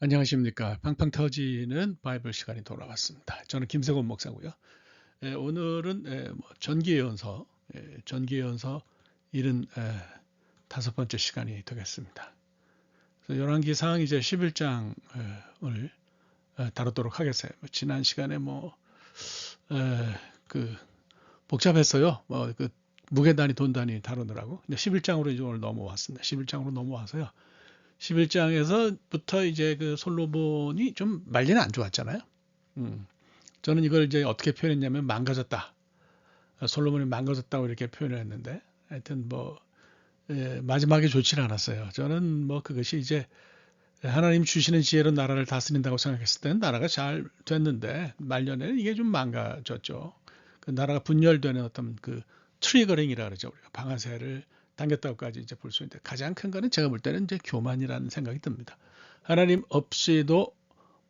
안녕하십니까. 팡팡 터지는 바이블 시간이 돌아왔습니다. 저는 김세곤 목사고요. 오늘은 전기예언서 75번째 시간이 되겠습니다. 그래서 열왕기상 이제 11장을 다루도록 하겠어요. 지난 시간에 그 복잡했어요. 그 무게단위 돈단위 다루느라고. 근데 11장으로 이제 오늘 넘어왔습니다. 11장으로 넘어와서요. 11장에서부터 이제 그 솔로몬이 좀 말리는 안 좋았잖아요. 음, 저는 이걸 이제 어떻게 표현했냐면 망가졌다. 솔로몬이 망가졌다고 이렇게 표현을 했는데 하여튼 마지막에 좋지는 않았어요. 저는 그것이 이제 하나님 주시는 지혜로 나라를 다스린다고 생각했을 때는 나라가 잘 됐는데 말년에는 이게 좀 망가졌죠. 그 나라가 분열되는 어떤 그 트리거링이라 그러죠. 우리가 방아쇠를 당겼다고까지 이제 볼 수 있는데 가장 큰 거는 제가 볼 때는 이제 교만이라는 생각이 듭니다. 하나님 없이도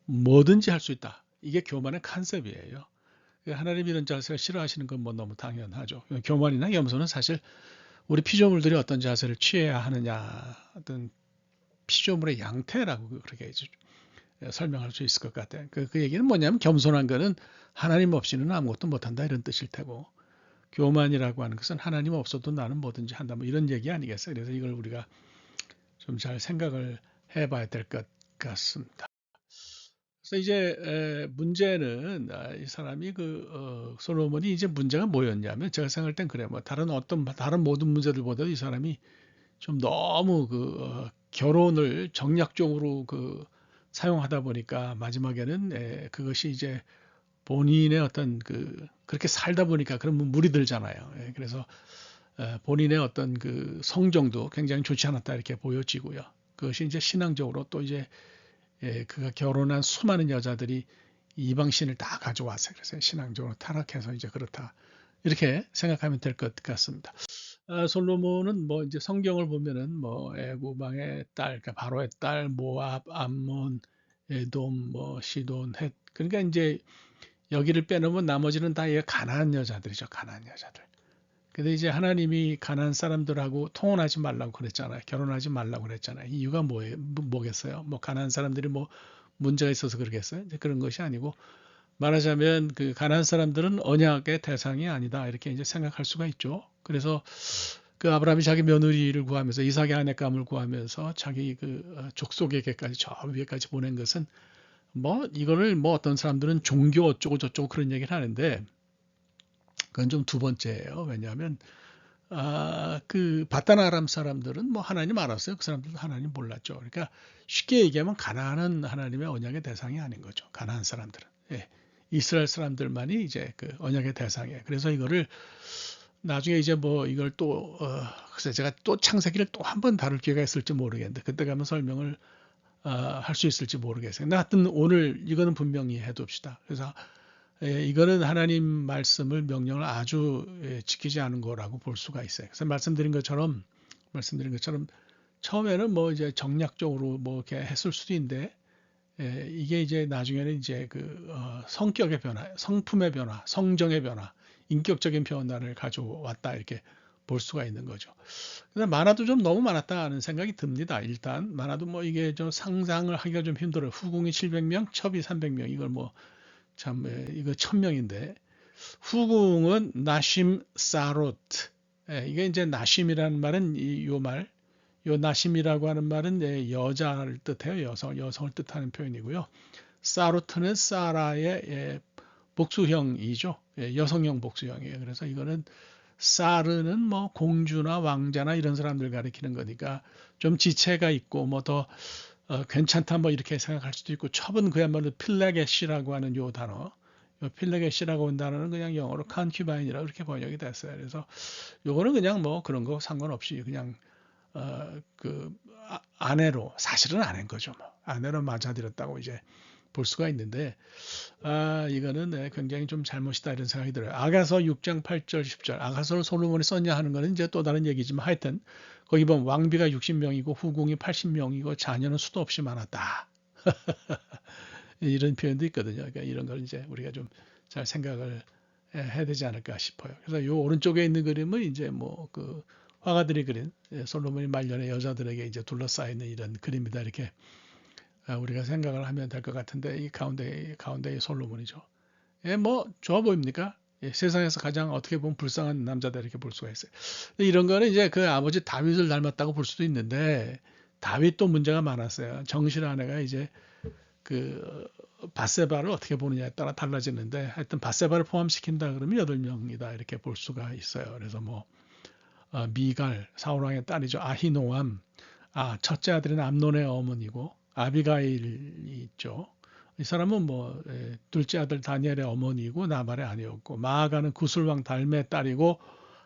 뭐든지 할 수 있다. 이게 교만의 컨셉이에요. 하나님 이런 자세가 싫어하시는 건 너무 당연하죠. 교만이나 염소는 사실 우리 피조물들이 어떤 자세를 취해야 하느냐, 어떤 피조물의 양태라고 그렇게 설명할 수 있을 것 같아요. 그 얘기는 뭐냐면 겸손한 거는 하나님 없이는 아무것도 못한다 이런 뜻일 테고 교만이라고 하는 것은 하나님 없어도 나는 뭐든지 한다 이런 얘기 아니겠어요. 그래서 이걸 우리가 좀 잘 생각을 해봐야 될 것 같습니다. 그래서 이제 문제는 이 사람이 솔로몬이 이제 문제가 뭐였냐면 제가 생각할 땐 그래요. 다른 모든 문제들보다도 이 사람이 좀 너무 결혼을 정략적으로 사용하다 보니까 마지막에는 그것이 이제 본인의 어떤 그렇게 살다 보니까 그러면 무리 들잖아요. 그래서 본인의 어떤 성정도 굉장히 좋지 않았다 이렇게 보여지고요. 그것이 이제 신앙적으로 또 이제 그가 결혼한 수많은 여자들이 이방신을 다 가져왔어요. 그래서 신앙적으로 타락해서 이제 그렇다. 이렇게 생각하면 될 것 같습니다. 솔로몬은 이제 성경을 보면은 애구방의 딸, 그러니까 바로의 딸, 모압, 암몬, 에돔, 시돈, 헷. 그러니까 이제 여기를 빼놓으면 나머지는 다 가나안 여자들이죠. 가나안 여자들. 근데 이제 하나님이 가나안 사람들하고 통혼하지 말라고 그랬잖아요. 결혼하지 말라고 그랬잖아요. 이유가 뭐겠어요? 가나안 사람들이 문제가 있어서 그러겠어요? 이제 그런 것이 아니고 말하자면 그 가나안 사람들은 언약의 대상이 아니다 이렇게 이제 생각할 수가 있죠. 그래서 그 아브라함이 자기 며느리를 구하면서 이삭의 아내감을 구하면서 자기 족속에게까지 저 위에까지 보낸 것은 이거를 어떤 사람들은 종교 어쩌고 저쩌고 그런 얘기를 하는데 그건 좀 두 번째예요. 왜냐하면 그 바단 아람 사람들은 하나님 알았어요. 그 사람들도 하나님 몰랐죠. 그러니까 쉽게 얘기하면 가나안은 하나님의 언약의 대상이 아닌 거죠. 가나안 사람들은. 예. 이스라엘 사람들만이 이제 그 언약의 대상이에요. 그래서 이거를 나중에 이제 이걸 글쎄 제가 또 창세기를 또 한 번 다룰 기회가 있을지 모르겠는데 그때 가면 설명을 할 수 있을지 모르겠어요. 근데 하여튼 오늘 이거는 분명히 해둡시다. 그래서 이거는 하나님 말씀을 명령을 아주 지키지 않은 거라고 볼 수가 있어요. 그래서 말씀드린 것처럼 처음에는 이제 정략적으로 이렇게 했을 수도 있는데 이게 이제 나중에는 이제 성격의 변화, 성품의 변화, 성정의 변화, 인격적인 변화를 가져왔다 이렇게 볼 수가 있는 거죠. 그래서 만화도 좀 너무 많았다는 생각이 듭니다. 일단 만화도 이게 좀 상상을 하기가 좀 힘들어요. 후궁이 700명, 첩이 300명 이걸 참 이거 1000명인데 후궁은 나심 사롯. 이게 이제 나심이라는 말은 요 나심이라고 하는 말은 여자를 뜻해요. 여성을 뜻하는 표현이고요. 사로트는 사라의 복수형이죠. 여성형 복수형이에요. 그래서 이거는 사르는 공주나 왕자나 이런 사람들 가리키는 거니까 좀 지체가 있고 더 괜찮다 이렇게 생각할 수도 있고 첩은 그야말로 필레게시라고 하는 요 단어 필레게시라고 하는 단어는 그냥 영어로 컨큐바인이라고 이렇게 번역이 됐어요. 그래서 요거는 그냥 그런 거 상관없이 그냥 아내로 사실은 아내인 거죠. 아내로 맞아들였다고 이제 볼 수가 있는데 이거는 굉장히 좀 잘못이다 이런 생각이 들어요. 아가서 6장 8절 10절 아가서를 솔로몬이 썼냐 하는 거는 이제 또 다른 얘기지만 하여튼 거기 보면 왕비가 60명이고 후궁이 80명이고 자녀는 수도 없이 많았다. 이런 표현도 있거든요. 그러니까 이런 걸 이제 우리가 좀 잘 생각을 해야 되지 않을까 싶어요. 그래서 요 오른쪽에 있는 그림은 이제 화가들이 그린 솔로몬이 말년에 여자들에게 이제 둘러싸여 있는 이런 그림이다 이렇게 우리가 생각을 하면 될 것 같은데 이 가운데의 솔로몬이죠. 예, 뭐 좋아 보입니까? 예, 세상에서 가장 어떻게 보면 불쌍한 남자다 이렇게 볼 수가 있어요. 이런 거는 이제 그 아버지 다윗을 닮았다고 볼 수도 있는데 다윗도 문제가 많았어요. 정실 아내가 이제 그 밧세바를 어떻게 보느냐에 따라 달라지는데 하여튼 밧세바를 포함시킨다 그러면 8명이다 이렇게 볼 수가 있어요. 그래서 뭐 미갈 사울왕의 딸이죠. 아히노암 첫째 아들은 암논의 어머니고 아비가일이 있죠. 이 사람은 뭐 둘째 아들 다니엘의 어머니고 나발의 아내였고 마아가는 구술왕 달메의 딸이고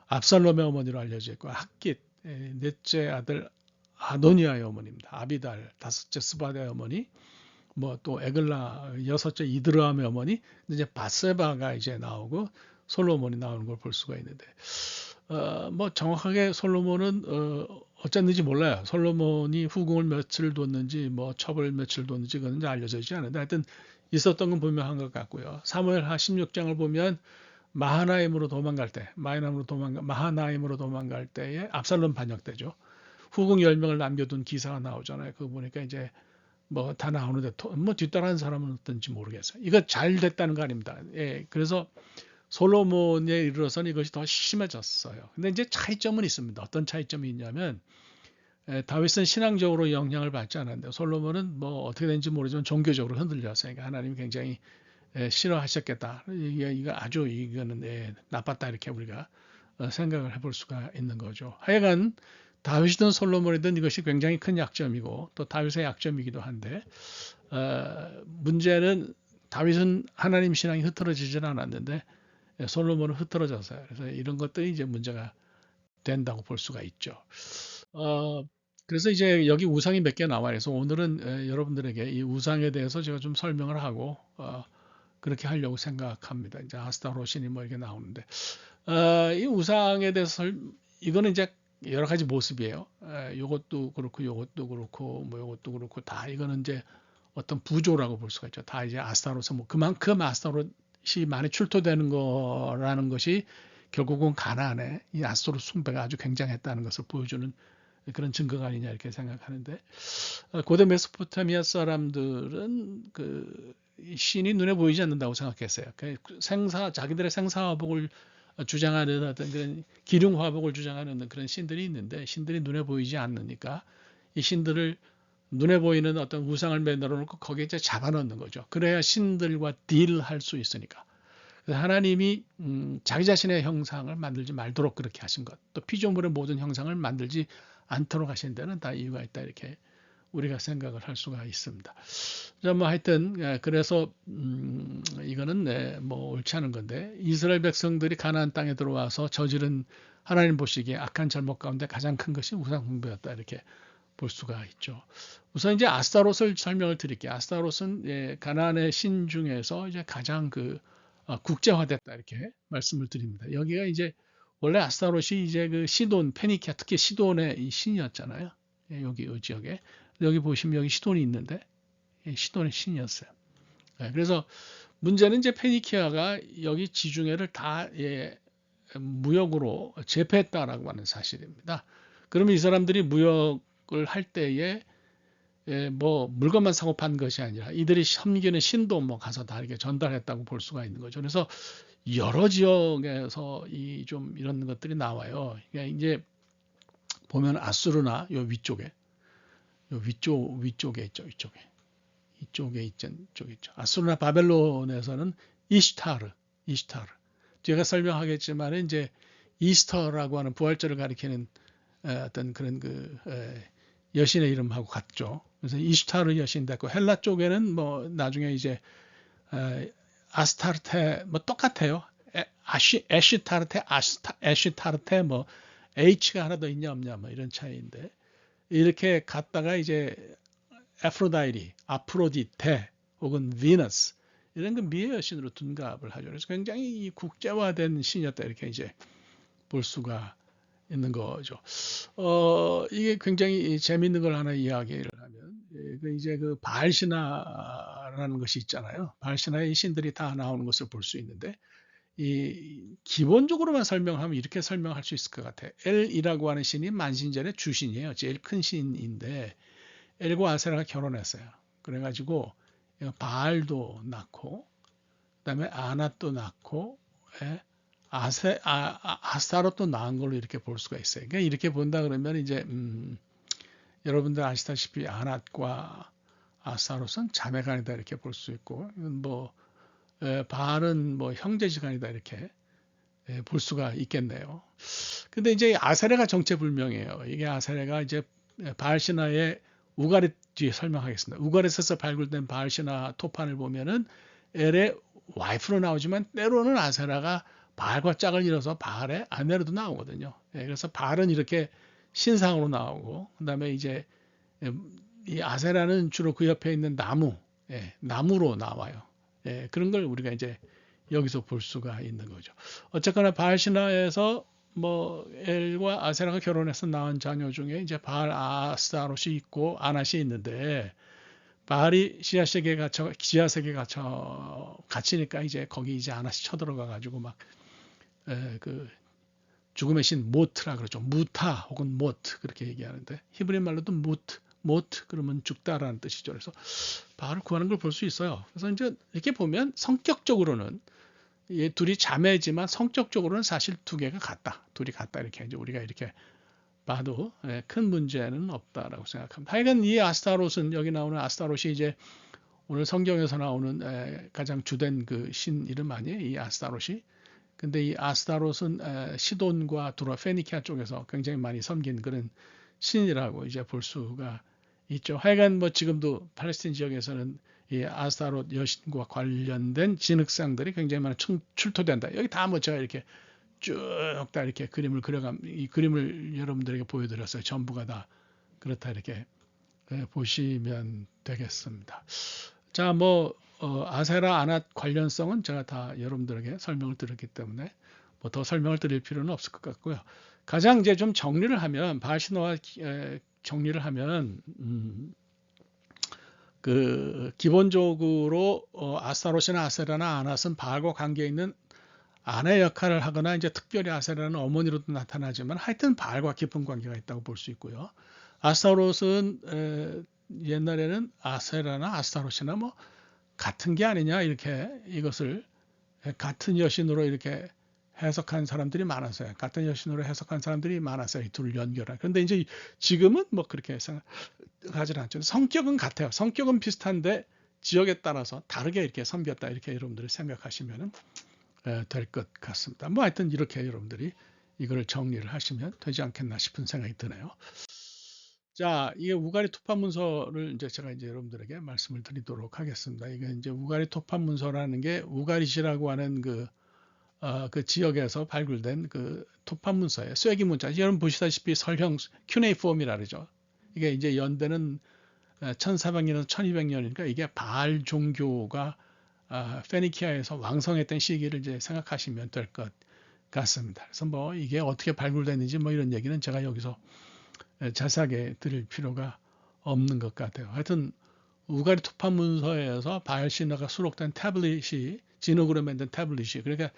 압살롬의 어머니로 알려져 있고 학깃 넷째 아들 아도니아의 어머니입니다. 아비달 다섯째 스바다의 어머니 뭐 또 에글라 여섯째 이드르암의 어머니 이제 바세바가 이제 나오고 솔로몬이 나오는 걸 볼 수가 있는데 뭐 정확하게 솔로몬은 어쨌는지 몰라요. 솔로몬이 후궁을 며칠 뒀는지 뭐 첩을 며칠 뒀는지 그건 알려져 있지 않은데 하여튼 있었던 건 분명한 것 같고요. 사무엘하 16장을 보면 마하나임으로 도망갈 때에 압살롬 반역되죠. 후궁 10명을 남겨둔 기사가 나오잖아요. 그거 보니까 이제 뭐 다 나오는데 뭐 뒤따라한 사람은 어떤지 모르겠어요. 이거 잘 됐다는 거 아닙니다. 예, 그래서 솔로몬에 이르러서는 이것이 더 심해졌어요. 근데 이제 차이점은 있습니다. 어떤 차이점이 있냐면 다윗은 신앙적으로 영향을 받지 않았는데 솔로몬은 뭐 어떻게 된지 모르지만 종교적으로 흔들렸어요. 그러니까 하나님이 굉장히 싫어하셨겠다. 이거 아주 이거는 나빴다 이렇게 우리가 생각을 해볼 수가 있는 거죠. 하여간 다윗이든 솔로몬이든 이것이 굉장히 큰 약점이고 또 다윗의 약점이기도 한데 문제는 다윗은 하나님 신앙이 흐트러지지는 않았는데 솔로몬은 흐트러졌어요. 그래서 이런 것들이 이제 문제가 된다고 볼 수가 있죠. 그래서 이제 여기 우상이 몇 개 나와 있어서 오늘은 여러분들에게 이 우상에 대해서 제가 좀 설명을 하고 그렇게 하려고 생각합니다. 이제 아스타로신이 뭐 이렇게 나오는데 이 우상에 대해서 이거는 이제 여러 가지 모습이에요. 요것도 그렇고 요것도 그렇고 뭐 요것도 그렇고 다 이거는 이제 어떤 부조라고 볼 수가 있죠. 다 이제 아스타로스 뭐 그만큼 아스타롯이 많이 출토되는 거라는 것이 결국은 가나안에 이 아스타롯 숭배가 아주 굉장했다는 것을 보여주는 그런 증거가 아니냐 이렇게 생각하는데 고대 메소포타미아 사람들은 그 신이 눈에 보이지 않는다고 생각했어요. 자기들의 생사화복을 주장하는 어떤 그런 기륭화복을 주장하는 그런 신들이 있는데 신들이 눈에 보이지 않으니까 이 신들을 눈에 보이는 어떤 우상을 만들어 놓고 거기에 이제 잡아넣는 거죠. 그래야 신들과 딜할 수 있으니까. 그래서 하나님이 자기 자신의 형상을 만들지 말도록 그렇게 하신 것. 또 피조물의 모든 형상을 만들지 않도록 하신 데는 다 이유가 있다 이렇게 우리가 생각을 할 수가 있습니다. 뭐 하여튼 그래서 이거는 뭐 옳지 않은 건데 이스라엘 백성들이 가나안 땅에 들어와서 저지른 하나님 보시기에 악한 잘못 가운데 가장 큰 것이 우상 숭배였다 이렇게 볼 수가 있죠. 우선 이제 아스타롯을 설명을 드릴게요. 아스타롯은 가나안의 신 중에서 이제 가장 국제화됐다 이렇게 말씀을 드립니다. 여기가 이제 원래 아스타롯이 이제 그 시돈, 페니키아 특히 시돈의 이 신이었잖아요. 여기 이 지역에 여기 보시면 여기 시돈이 있는데 시돈의 신이었어요. 그래서 문제는 이제 페니키아가 여기 지중해를 다 무역으로 제패했다라고 하는 사실입니다. 그러면 이 사람들이 무역을 할 때에 뭐 물건만 사고 판 것이 아니라 이들이 섬기는 신도 뭐 가서 다 이렇게 전달했다고 볼 수가 있는 거죠. 그래서 여러 지역에서 좀 이런 것들이 나와요. 그러니까 이제 보면 아수르나 요 위쪽에 위쪽에 있죠. 이쪽에 있죠. 아수르나 바벨론에서는 이시타르. 제가 설명하겠지만 이제 이스터라고 하는 부활절을 가리키는 어떤 그런 여신의 이름하고 같죠. 그래서 이시타르 여신 됐고 헬라 쪽에는 뭐 나중에 이제 아스타르테 뭐 똑같아요. 에시타르테 뭐 H가 하나 더 있냐 없냐 뭐 이런 차이인데 이렇게 갔다가 이제 아프로디테 혹은 비너스 이런 그 미의 여신으로 둔갑을 하죠. 그래서 굉장히 국제화된 신이었다 이렇게 이제 볼 수가 있는 거죠. 이게 굉장히 재미있는 걸 하나 이야기를 하면 이제 그 바알신화라는 것이 있잖아요. 바알신화의 신들이 다 나오는 것을 볼 수 있는데 기본적으로만 설명하면 이렇게 설명할 수 있을 것 같아요. 엘이라고 하는 신이 만신전의 주신이에요. 제일 큰 신인데 엘과 아세라가 결혼했어요. 그래가지고 바알도 낳고 그다음에 아낫도 낳고 예, 아스타롯도 낳은 걸로 이렇게 볼 수가 있어요. 그러니까 이렇게 본다 그러면 이제 여러분들 아시다시피 아낫과 아스타롯은 자매간이다 이렇게 볼 수 있고 뭐 바알은 뭐 형제지간이다 이렇게 볼 수가 있겠네요. 근데 이제 아세라가 정체불명이에요. 이게 아세라가 이제 바알 신화의 우가릿 뒤에 설명하겠습니다. 우가릿에서 발굴된 바알 신화 토판을 보면은 엘의 와이프로 나오지만 때로는 아세라가 바알과 짝을 이뤄서 바알의 아내로도 나오거든요. 그래서 바알은 이렇게 신상으로 나오고 그다음에 이제 이 아세라는 주로 그 옆에 있는 나무로 나와요. 그런 걸 우리가 이제 여기서 볼 수가 있는 거죠. 어쨌거나 바알 신화에서 뭐 엘과 아세라가 결혼해서 낳은 자녀 중에 이제 바알 아스타롯이 있고 아낫이 있는데 바알이 지하세계에 갇히니까 이제 거기 이제 아낫이 쳐들어가 가지고 막 그 죽음의 신 모트라 그러죠. 무타 혹은 모트 그렇게 얘기하는데 히브리 말로도 모트 그러면 죽다라는 뜻이죠. 그래서 바알을 구하는 걸 볼 수 있어요. 그래서 이제 이렇게 보면 성격적으로는 이 둘이 자매지만 성격적으로는 사실 두 개가 같다. 둘이 같다 이렇게 이제 우리가 이렇게 봐도 큰 문제는 없다라고 생각합니다. 하여간 이 아스타롯은 여기 나오는 아스타롯이 이제 오늘 성경에서 나오는 가장 주된 그 신 이름 아니에요? 이 아스타롯이. 근데 이 아스타롯은 시돈과 두라 페니키아 쪽에서 굉장히 많이 섬긴 그런 신이라고 이제 볼 수가 있죠. 하여간 뭐 지금도 팔레스틴 지역에서는 이 아스타롯 여신과 관련된 진흙상들이 굉장히 많이 출토된다. 여기 다 뭐 제가 이렇게 쭉 다 이렇게 이 그림을 여러분들에게 보여드렸어요. 전부가 다 그렇다 이렇게 보시면 되겠습니다. 자, 뭐 아세라 아낫 관련성은 제가 다 여러분들에게 설명을 드렸기 때문에 뭐 더 설명을 드릴 필요는 없을 것 같고요. 가장 이제 좀 정리를 하면 바알 신화와 정리를 하면 그 기본적으로 아스타롯이나 아세라나 아낫은 바알과 관계 있는 아내 역할을 하거나 이제 특별히 아세라는 어머니로도 나타나지만 하여튼 바알과 깊은 관계가 있다고 볼 수 있고요. 아스타롯은 옛날에는 아세라나 아스타롯이나 뭐 같은 게 아니냐 이렇게 이것을 같은 여신으로 이렇게 해석한 사람들이 많았어요. 같은 여신으로 해석한 사람들이 많았어요. 이 둘을 연결한. 그런데 이제 지금은 뭐 그렇게 생각하지 않죠. 성격은 같아요. 성격은 비슷한데 지역에 따라서 다르게 이렇게 섬겼다 이렇게 여러분들이 생각하시면 될 것 같습니다. 뭐 하여튼 이렇게 여러분들이 이걸 정리를 하시면 되지 않겠나 싶은 생각이 드네요. 자, 이게 우가리 토판 문서를 이제 제가 이제 여러분들에게 말씀을 드리도록 하겠습니다. 이게 이제 우가리 토판 문서라는 게 우가릿이라고 하는 그 지역에서 발굴된 그 토판 문서예요. 쐐기 문자. 여러분 보시다시피 설형 큐네이폼이라 그러죠. 이게 이제 연대는 1400년에서 1200년이니까 이게 바알 종교가 페니키아에서 왕성했던 시기를 이제 생각하시면 될 것 같습니다. 그래서 뭐 이게 어떻게 발굴됐는지 뭐 이런 얘기는 제가 여기서 자세하게 드릴 필요가 없는 것 같아요. 하여튼 우가리 토판 문서에서 바알 신화가 수록된 태블릿이 진흙으로 만든 태블릿이 그러니까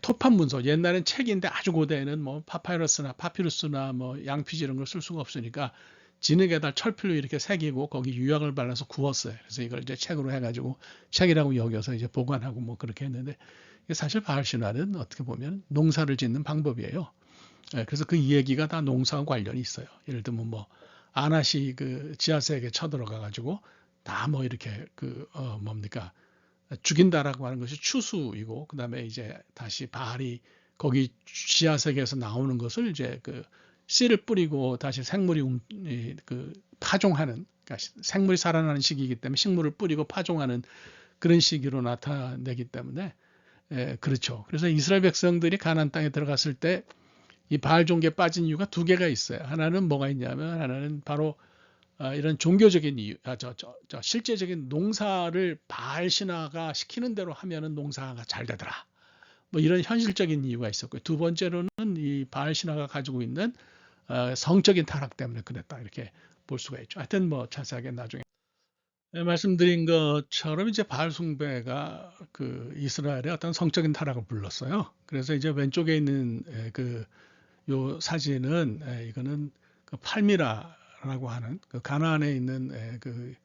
토판 문서 옛날엔 책인데 아주 고대에는 뭐 파피루스나 뭐 양피지 이런 걸 쓸 수가 없으니까 진흙에다 철필로 이렇게 새기고 거기 유약을 발라서 구웠어요. 그래서 이걸 이제 책으로 해가지고 책이라고 여겨서 이제 보관하고 뭐 그렇게 했는데 사실 바알 신화는 어떻게 보면 농사를 짓는 방법이에요. 그래서 그 얘기가 다 농사와 관련이 있어요. 예를 들면 뭐 아낫이 그 지하세계에 쳐들어가 가지고 다 뭐 이렇게 뭡니까 죽인다라고 하는 것이 추수이고 그다음에 이제 다시 바알이 거기 지하세계에서 나오는 것을 이제 그 씨를 뿌리고 다시 생물이 그 파종하는 그러니까 생물이 살아나는 시기이기 때문에 식물을 뿌리고 파종하는 그런 시기로 나타내기 때문에 그렇죠. 그래서 이스라엘 백성들이 가나안 땅에 들어갔을 때 이 바알 종교에 빠진 이유가 두 개가 있어요. 하나는 뭐가 있냐면 하나는 바로 이런 종교적인 이유, 실제적인 농사를 바알 신화가 시키는 대로 하면은 농사가 잘 되더라. 뭐 이런 현실적인 이유가 있었고요. 두 번째로는 이 바알 신화가 가지고 있는 성적인 타락 때문에 그랬다 이렇게 볼 수가 있죠. 하여튼 뭐 자세하게 나중에 말씀드린 것처럼 이제 바알 숭배가 그 이스라엘의 어떤 성적인 타락을 불렀어요. 그래서 이제 왼쪽에 있는 요 사진은 이거는 그 팔미라라고 하는 그 가나안에 있는 그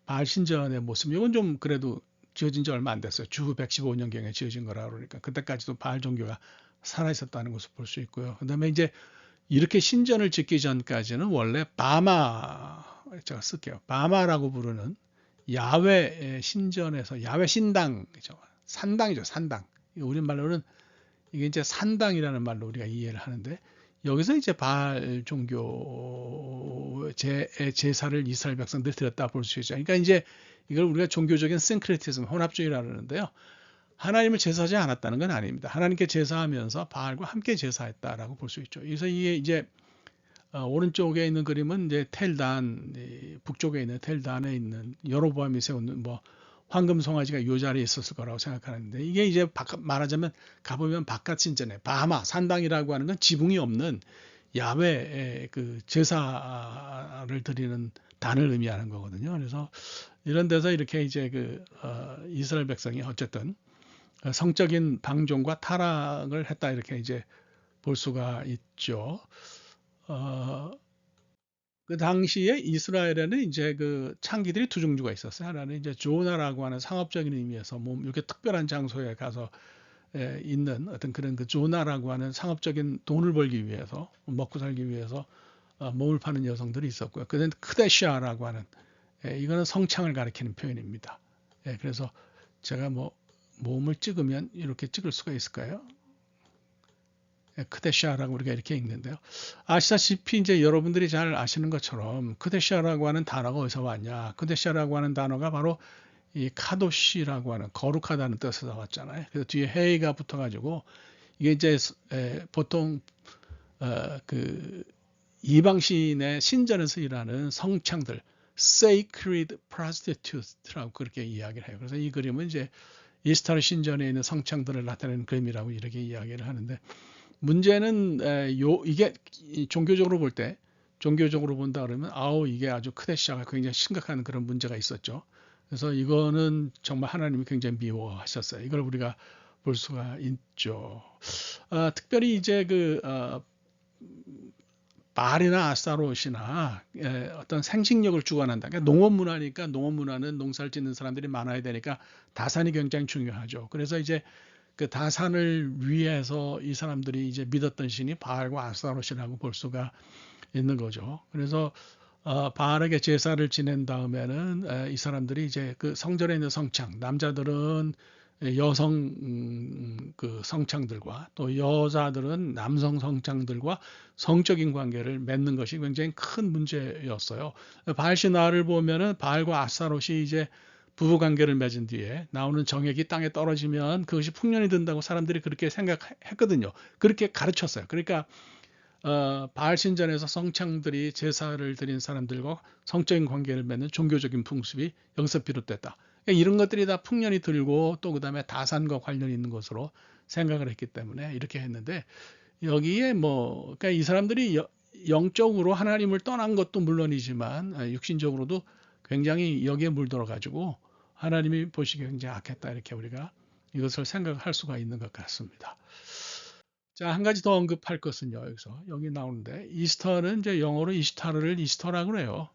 바알 신전의 모습, 이건 좀 그래도 지어진 지 얼마 안 됐어요. 주후 115년경에 지어진 거라 그러니까 그때까지도 바알 종교가 살아 있었다는 것을 볼 수 있고요. 그다음에 이제 이렇게 신전을 짓기 전까지는 원래 바마, 제가 쓸게요. 바마라고 부르는 야훼 신전에서 야훼 신당이죠. 산당이죠. 산당. 우리말로는 이게 이제 산당이라는 말로 우리가 이해를 하는데, 여기서 이제 바알 종교 제사를 이스라엘 백성들이 드렸다 볼 수 있죠. 그러니까 이제 이걸 우리가 종교적인 싱크레티즘, 혼합주의라고 하는데요. 하나님을 제사하지 않았다는 건 아닙니다. 하나님께 제사하면서 바알과 함께 제사했다라고 볼 수 있죠. 그래서 이게 이제 오른쪽에 있는 그림은 이제 텔단, 북쪽에 있는 텔단에 있는 여로보암이 세운 뭐 황금 송아지가 이 자리에 있었을 거라고 생각하는데, 이게 이제 말하자면 가보면 바깥 신전에 바마 산당이라고 하는 건 지붕이 없는 야훼 그 제사를 드리는 단을 의미하는 거거든요. 그래서 이런 데서 이렇게 이제 그 이스라엘 백성이 어쨌든 성적인 방종과 타락을 했다, 이렇게 이제 볼 수가 있죠. 그 당시에 이스라엘에는 이제 그 창기들이 두 종류가 있었어요. 하나는 이제 조나라고 하는 상업적인 의미에서 뭐 이렇게 특별한 장소에 가서 있는 어떤 그런 그 조나라고 하는 상업적인 돈을 벌기 위해서, 먹고 살기 위해서 몸을 파는 여성들이 있었고요. 그다음 크데샤라고 하는, 이거는 성창을 가리키는 표현입니다. 그래서 제가 뭐 몸을 찍으면 이렇게 찍을 수가 있을까요? 크데샤라고 우리가 이렇게 읽는데요. 아시다시피 이제 여러분들이 잘 아시는 것처럼 크데샤라고 하는 단어가 어디서 왔냐? 크데샤라고 하는 단어가 바로 이 카도시라고 하는 거룩하다는 뜻에서 왔잖아요. 그래서 뒤에 헤이가 붙어가지고 이게 이제 보통 그 이방신의 신전에서 일하는 성창들, sacred prostitutes라고 그렇게 이야기를 해요. 그래서 이 그림은 이제 이스타르 신전에 있는 성창들을 나타내는 그림이라고 이렇게 이야기를 하는데, 문제는 이게 종교적으로 본다 그러면 이게 아주 크데샤가 굉장히 심각한 그런 문제가 있었죠. 그래서 이거는 정말 하나님이 굉장히 미워하셨어요. 이걸 우리가 볼 수가 있죠. 특별히 이제 그 바알이나 아스타롯이나 어떤 생식력을 주관한다. 그러니까 농업 문화니까, 농업 문화는 농사를 짓는 사람들이 많아야 되니까 다산이 굉장히 중요하죠. 그래서 이제 그 다산을 위해서 이 사람들이 이제 믿었던 신이 바알과 아스타롯이라고 볼 수가 있는 거죠. 그래서 바알에게 제사를 지낸 다음에는 이 사람들이 이제 그 성전에 있는 성창, 남자들은 여성 그 성창들과 또 여자들은 남성 성창들과 성적인 관계를 맺는 것이 굉장히 큰 문제였어요. 바알 신화를 보면은 바알과 아스타롯이 이제 부부 관계를 맺은 뒤에 나오는 정액이 땅에 떨어지면 그것이 풍년이 든다고 사람들이 그렇게 생각했거든요. 그렇게 가르쳤어요. 그러니까 바알 신전에서 성창들이 제사를 드린 사람들과 성적인 관계를 맺는 종교적인 풍습이 여기서 비롯됐다. 그러니까 이런 것들이 다 풍년이 들고 또 그다음에 다산과 관련이 있는 것으로 생각을 했기 때문에 이렇게 했는데, 여기에 그러니까 이 사람들이 영적으로 하나님을 떠난 것도 물론이지만 육신적으로도 굉장히 여기에 물들어 가지고 하나님이 보시기에 굉장히 악했다, 이렇게 우리가 이것을 생각할 수가 있는 것 같습니다. 자, 한 가지 더 언급할 것은요, 여기 나오는데, 이스터는 이제 영어로 이스타르를 이스터라고 그래요.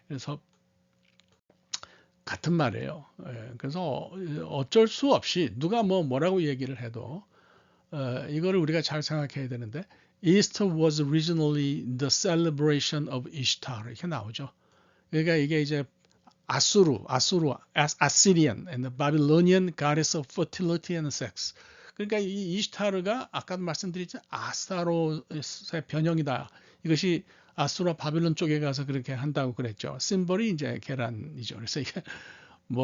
그래서 같은 말이에요. 그래서 어쩔 수 없이 누가 뭐라고 얘기를 해도 이거를 우리가 잘 생각해야 되는데, Easter was originally the celebration of Ishtar, 이렇게 나오죠. 그러니까 이게 이제 Assyrian and the Babylonian goddess of fertility and sex. 그러니까 이 이시타르가 아까도 말씀드렸죠, 아스타롯의 변형이다. 이것이 아수라 바빌론 쪽에 가서 그렇게 한다고 그랬죠. 심벌이 이제 계란이죠. 그래서 이게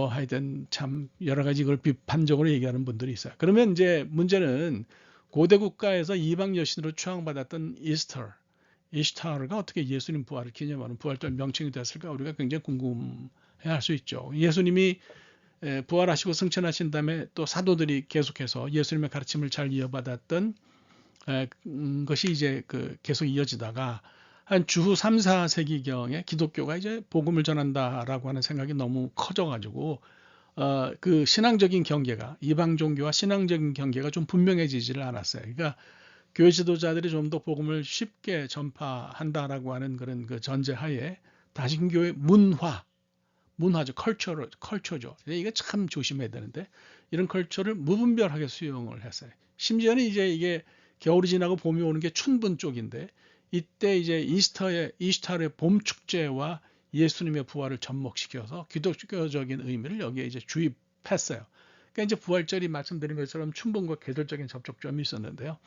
하여튼 참 여러 가지 이걸 비판적으로 얘기하는 분들이 있어요. 그러면 이제 문제는 고대 국가에서 이방 여신으로 추앙받았던 이스타르가 어떻게 예수님 부활을 기념하는 부활절 명칭이 됐을까, 우리가 굉장히 궁금해할 수 있죠. 예수님이 부활하시고 승천하신 다음에 또 사도들이 계속해서 예수님의 가르침을 잘 이어받았던 것이 이제 계속 이어지다가 한 주후 3, 4세기경에 기독교가 이제 복음을 전한다라고 하는 생각이 너무 커져가지고 그 신앙적인 경계가, 이방 종교와 신앙적인 경계가 좀 분명해지지를 않았어요. 그러니까 교회 지도자들이 좀 더 복음을 쉽게 전파한다라고 하는 그런 그 전제하에 다신교의 문화죠. 컬처죠. 이게 참 조심해야 되는데 이런 컬처를 무분별하게 수용을 했어요. 심지어는 이제 이게 겨울이 지나고 봄이 오는 게 춘분 쪽인데 이때 이제 이스터의 봄 축제와 예수님의 부활을 접목시켜서 기독교적인 의미를 여기에 이제 주입했어요. 그러니까 이제 부활절이 말씀드린 것처럼 춘분과 계절적인 접촉점이 있었는데요.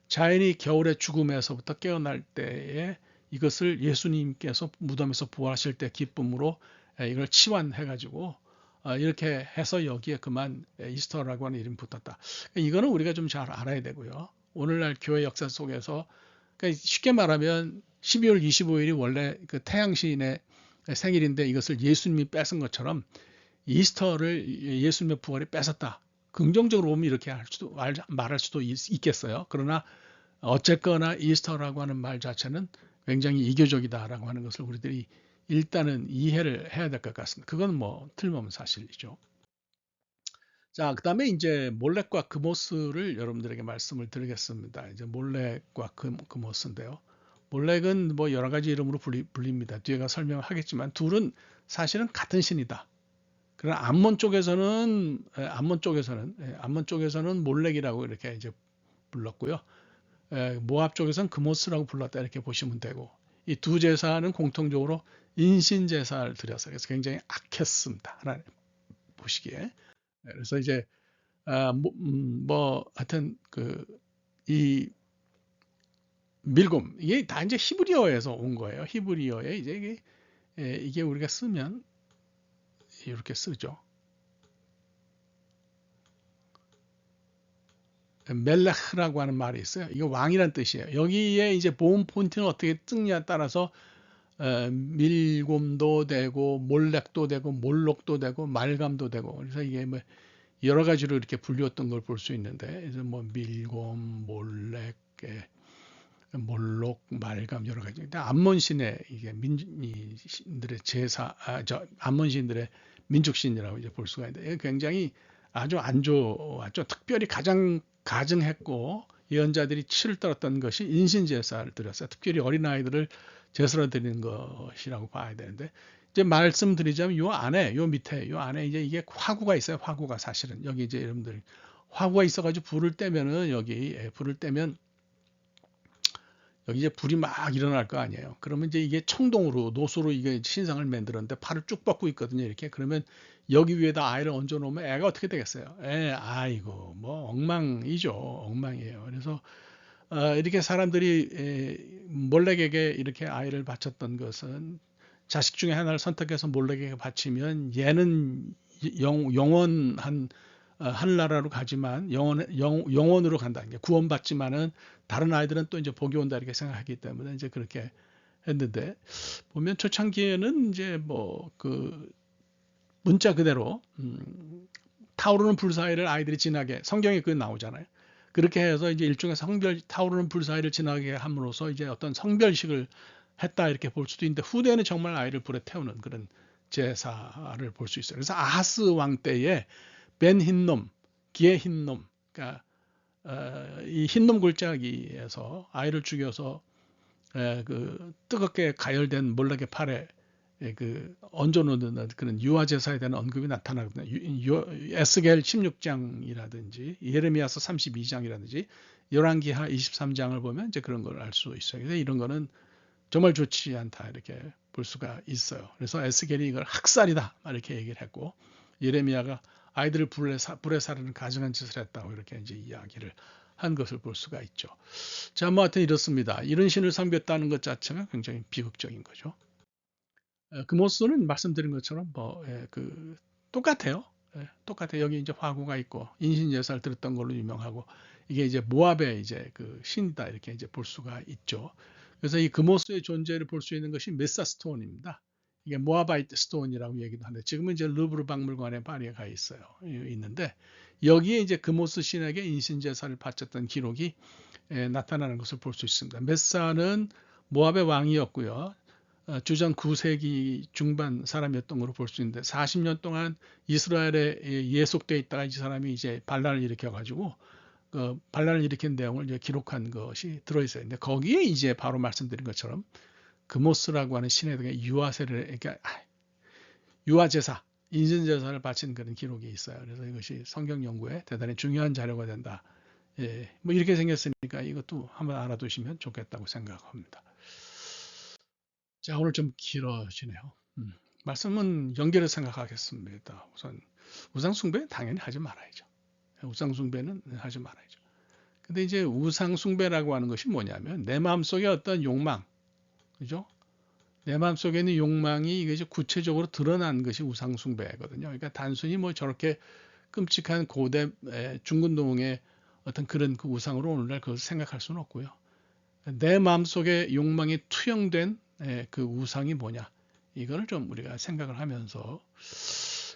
자연이 겨울의 죽음에서부터 깨어날 때에 이것을 예수님께서 무덤에서 부활하실 때 기쁨으로 이걸 치환해가지고 이렇게 해서 여기에 그만 이스터라고 하는 이름이 붙었다. 이거는 우리가 좀 잘 알아야 되고요. 오늘날 교회 역사 속에서 그러니까 쉽게 말하면 12월 25일이 원래 그 태양신의 생일인데 이것을 예수님이 뺏은 것처럼 이스터를 예수님의 부활이 뺏었다. 긍정적으로 보면 이렇게 말할 수도 있겠어요. 그러나 어쨌거나 이스터라고 하는 말 자체는 굉장히 이교적이다라고 하는 것을 우리들이 일단은 이해를 해야 될 것 같습니다. 그건 뭐 틀림없는 사실이죠. 자, 그 다음에 이제 몰렉과 그모스를 여러분들에게 말씀을 드리겠습니다. 이제 몰렉과 그모스인데요. 몰렉은 뭐 여러 가지 이름으로 불립니다. 뒤에가 설명하겠지만 둘은 사실은 같은 신이다. 그러나 암몬 쪽에서는 몰렉이라고 이렇게 이제 불렀고요. 모압 쪽에서는 그모스라고 불렀다 이렇게 보시면 되고 이 두 제사는 공통적으로 인신 제사를 드렸어요. 그래서 굉장히 악했습니다. 하나님 보시기에. 그래서 이제 하여튼 이 밀곰 이게 다 이제 히브리어에서 온 거예요. 히브리어에 이제 이게 우리가 쓰면 이렇게 쓰죠. 멜레흐라고 하는 말이 있어요. 이거 왕이란 뜻이에요. 여기에 이제 보험 포인트는 어떻게 뜨냐에 따라서 밀곰도 되고 몰렉도 되고 몰록도 되고 말감도 되고 그래서 이게 뭐 여러 가지로 이렇게 불렸던 걸 볼 수 있는데 그래서 뭐 밀곰, 몰렉, 몰록, 말감 여러 가지. 근데 암몬신의 이게 민신들의 제사, 암몬신들의 민족신이라고 이제 볼 수가 있는데 굉장히 아주 안 좋았죠. 특별히 가장 가증했고 예언자들이 치를 떨었던 것이 인신제사를 드렸어요. 특별히 어린아이들을 제사로 드리는 것이라고 봐야 되는데 이제 말씀드리자면 요 밑에 이제 이게 화구가 있어요. 화구가 사실은 여기 이제 여러분들 화구가 있어가지고 불을 떼면은 불을 떼면 여기 이제 불이 막 일어날 거 아니에요. 그러면 이제 이게 청동으로 노소로 이게 신상을 만들었는데 팔을 쭉 뻗고 있거든요. 이렇게 그러면 여기 위에다 아이를 얹어 놓으면 애가 어떻게 되겠어요? 아이고 뭐 엉망이죠. 엉망이에요. 그래서 이렇게 사람들이 몰렉에게 이렇게 아이를 바쳤던 것은 자식 중에 하나를 선택해서 몰렉에게 바치면 얘는 영원한 하늘나라로 가지만 영원으로 간다. 구원받지만은 다른 아이들은 또 이제 복이 온다 이렇게 생각하기 때문에 이제 그렇게 했는데 보면 초창기에는 이제 뭐 그 문자 그대로 타오르는 불 사이를 아이들이 지나게 성경에 그 나오잖아요. 그렇게 해서 이제 일종의 타오르는 불 사이를 지나게 함으로써 이제 어떤 성별식을 했다 이렇게 볼 수도 있는데 후대에는 정말 아이를 불에 태우는 그런 제사를 볼 수 있어요. 그래서 아하스 왕 때에 벤 흰놈, 기의 흰놈, 그러니까 이 흰놈 골짜기에서 아이를 죽여서 그 뜨겁게 가열된 몰락의 팔에 얹어놓는 그런 유아 제사에 대한 언급이 나타나거든요. 에스겔 16장이라든지 예레미야서 32장이라든지 열왕기하 23장을 보면 이제 그런 걸 알 수 있어요. 그래서 이런 거는 정말 좋지 않다 이렇게 볼 수가 있어요. 그래서 에스겔이 이걸 학살이다 이렇게 얘기를 했고 예레미야가 아이들을 불에 사르는 가증한 짓을 했다고 이렇게 이제 이야기를 한 것을 볼 수가 있죠. 자, 뭐 하여튼 이렇습니다. 이런 신을 섬겼다는 것 자체가 굉장히 비극적인 거죠. 그모스는 말씀드린 것처럼 똑같아요. 똑같아요. 여기 이제 화구가 있고 인신제사를 드렸던 걸로 유명하고 이게 이제 모압의 이제 그 신이다 이렇게 이제 볼 수가 있죠. 그래서 이 그모스의 존재를 볼 수 있는 것이 메사 스톤입니다. 이게 모아바이트 스톤이라고 얘기도 하는데 지금은 이제 루브르 박물관에 파리에 있는데 여기에 이제 그모스 신에게 인신제사를 바쳤던 기록이 나타나는 것을 볼 수 있습니다. 메사는 모압의 왕이었고요. 주전 9세기 중반 사람이었던 걸로 볼 수 있는데 40년 동안 이스라엘에 예속되어 있다가 이 사람이 이제 반란을 일으켜가지고 반란을 일으킨 내용을 이제 기록한 것이 들어있어요. 근데 거기에 이제 바로 말씀드린 것처럼 그모스라고 하는 신에 대해 유아세를 그러니까 유아제사, 인신제사를 바친 그런 기록이 있어요. 그래서 이것이 성경 연구에 대단히 중요한 자료가 된다. 예, 뭐 이렇게 생겼으니까 이것도 한번 알아두시면 좋겠다고 생각합니다. 자, 오늘 좀 길어지네요. 말씀은 연결해서 생각하겠습니다. 우선 우상숭배 당연히 하지 말아야죠. 우상숭배는 하지 말아야죠. 근데 이제 우상숭배라고 하는 것이 뭐냐면 내 마음속에 어떤 욕망, 그죠? 내 마음속에 있는 욕망이 이게 구체적으로 드러난 것이 우상숭배거든요. 그러니까 단순히 뭐 저렇게 끔찍한 고대 중근동의 어떤 그런 그 우상으로 오늘날 그것을 생각할 수는 없고요. 내 마음속에 욕망이 투영된 그 우상이 뭐냐, 이거를 좀 우리가 생각을 하면서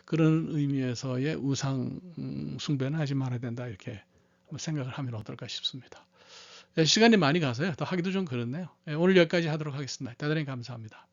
그런 의미에서의 우상 숭배는 하지 말아야 된다, 이렇게 생각을 하면 어떨까 싶습니다. 시간이 많이 가서요. 더 하기도 좀 그렇네요. 오늘 여기까지 하도록 하겠습니다. 대단히 감사합니다.